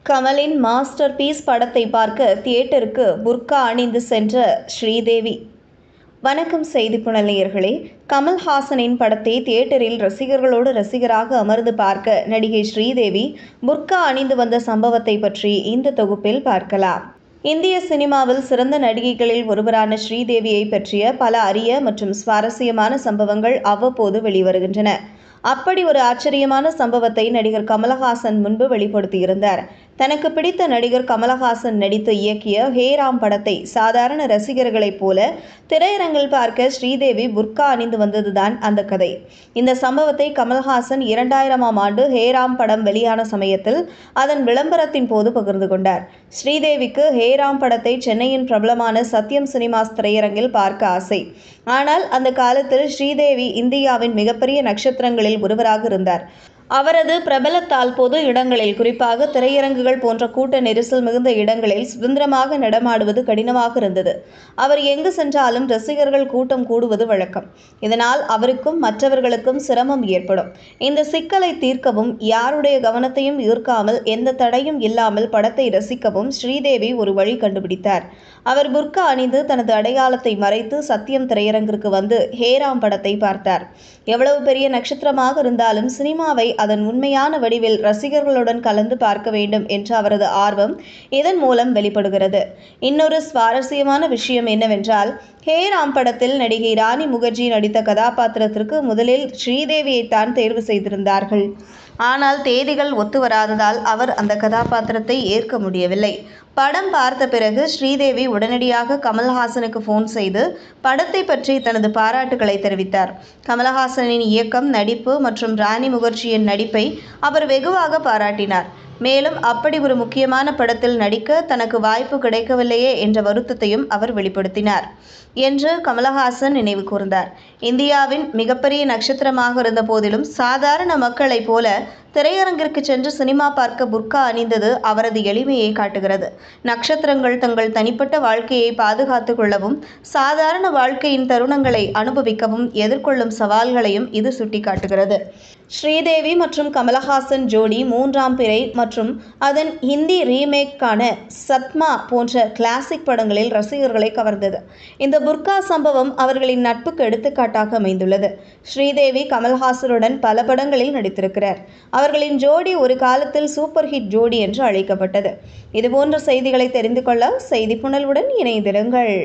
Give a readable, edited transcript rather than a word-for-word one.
கமலின் master piece படத்தை பார்க்க தியேட்டருக்கு புர்கா அணிந்து சென்ற ஸ்ரீதேவி. வணக்கம் செய்திப்புணல் நேயர்களே. கமல்ஹாசனின் படத்தை தியேட்டரில் ரசிகர்களோடு ரசிகராக அமர்ந்து பார்க்க நடிகை ஸ்ரீதேவி புர்கா அணிந்து வந்த சம்பவத்தை பற்றி இந்த தொகுப்பில் பார்க்கலாம். இந்திய சினிமாவில் சிறந்த நடிகைகளில் ஒருவரான ஸ்ரீதேவியை பற்றிய பல அரிய மற்றும் சுவாரஸ்யமான சம்பவங்கள் அவ்வப்போது வெளிவருகின்றன. அப்படி ஒரு ஆச்சரியமான சம்பவத்தை நடிகர் கமலஹாசன் முன்பு வெளிப்படுத்தியிருந்தார். தனக்கு பிடித்த நடிகர் கமலஹாசன் நடித்து இயக்கிய ஹே ராம் படத்தை சாதாரண ரசிகர்களைப் போல திரையரங்கில் பார்க்க ஸ்ரீதேவி புர்கா அணிந்து வந்ததுதான் அந்த கதை. இந்த சம்பவத்தை கமல்ஹாசன் 2000ஆம் ஆண்டு ஹே ராம் படம் வெளியான சமயத்தில் அதன் விளம்பரத்தின் போது பகிர்ந்து கொண்டார். ஸ்ரீதேவிக்கு ஹே ராம் படத்தை சென்னையின் பிரபலமான சத்யம் சினிமாஸ் திரையரங்கில் பார்க்க ஆசை. ஆனால் அந்த காலத்தில் ஸ்ரீதேவி இந்தியாவின் மிகப்பெரிய நட்சத்திரங்களில் ஒருவராக இருந்தார். அவரது பிரபலத்தால் பொது இடங்களில், குறிப்பாக திரையரங்குகள் போன்ற கூட்ட நெரிசல் மிகுந்த இடங்களில் சுதந்திரமாக நடமாடுவது கடினமாக இருந்தது. அவர் எங்கு சென்றாலும் ரசிகர்கள் கூட்டம் கூடுவது வழக்கம். இதனால் அவருக்கும் மற்றவர்களுக்கும் சிரமம் ஏற்படும். இந்த சிக்கலை தீர்க்கவும், யாருடைய கவனத்தையும் ஈர்க்காமல் எந்த தடையும் இல்லாமல் படத்தை ரசிக்கவும் ஸ்ரீதேவி ஒரு வழி கண்டுபிடித்தார். அவர் புர்கா அணிந்து தனது அடையாளத்தை மறைத்து சத்யம் திரையரங்கிற்கு வந்து ஹே ராம் படத்தை பார்த்தார். எவ்வளவு பெரிய நட்சத்திரமாக இருந்தாலும் சினிமாவை அதன் உண்மையான வடிவில் ரசிகர்களுடன் கலந்து பார்க்க வேண்டும் என்ற அவரது ஆர்வம் இதன் மூலம் வெளிப்படுகிறது. இன்னொரு சுவாரஸ்யமான விஷயம் என்னவென்றால், ஹே ராம் படத்தில் நடிகை ராணி முகர்ஜி நடித்த கதாபாத்திரத்திற்கு முதலில் ஸ்ரீதேவியைத்தான் தேர்வு செய்திருந்தார்கள். ஆனால் தேதிகள் ஒத்து வராததால் அவர் அந்த கதாபாத்திரத்தை ஏற்க முடியவில்லை. படம் பார்த்த பிறகு ஸ்ரீதேவி உடனடியாக கமல்ஹாசனுக்கு ஃபோன் செய்து படத்தை பற்றி தனது பாராட்டுகளை தெரிவித்தார். கமல்ஹாசனின் இயக்கம், நடிப்பு மற்றும் ராணி முகர்ஜியின் நடிப்பை அவர் வெகுவாக பாராட்டினார். மேலும் அப்படி ஒரு முக்கியமான படத்தில் நடிக்க தனக்கு வாய்ப்பு கிடைக்கவில்லையே என்ற வருத்தத்தையும் அவர் வெளிப்படுத்தினார் என்று கமலஹாசன் நினைவு கூர்ந்தார். இந்தியாவின் மிகப்பெரிய நட்சத்திரமாக இருந்த போதிலும் சாதாரண மக்களைப் போல திரையரங்கிற்கு சென்று சினிமா பார்க்க புர்கா அணிந்தது அவரது எளிமையை காட்டுகிறது. நட்சத்திரங்கள் தங்கள் தனிப்பட்ட வாழ்க்கையை பாதுகாத்துக் கொள்ளவும், சாதாரண வாழ்க்கையின் தருணங்களை அனுபவிக்கவும் எதிர்கொள்ளும் சவால்களையும் இது சுட்டிக்காட்டுகிறது. ஸ்ரீதேவி மற்றும் கமலஹாசன் ஜோடி 3ஆம் பிறை மற்றும் அதன் ஹிந்தி ரீமேக்கான சத்மா போன்ற கிளாசிக் படங்களில் ரசிகர்களை கவர்ந்தது. இந்த புர்கா சம்பவம் அவர்களின் நட்புக்கு எடுத்துக்காட்டாக அமைந்துள்ளது. ஸ்ரீதேவி கமல்ஹாசனுடன் பல படங்களில் நடித்திருக்கிறார். அவர்களின் ஜோடி ஒரு காலத்தில் சூப்பர் ஹிட் ஜோடி என்று அழைக்கப்பட்டது. இதுபோன்ற செய்திகளை தெரிந்து கொள்ள செய்திப்புணலுடன் இணைந்திருங்கள்.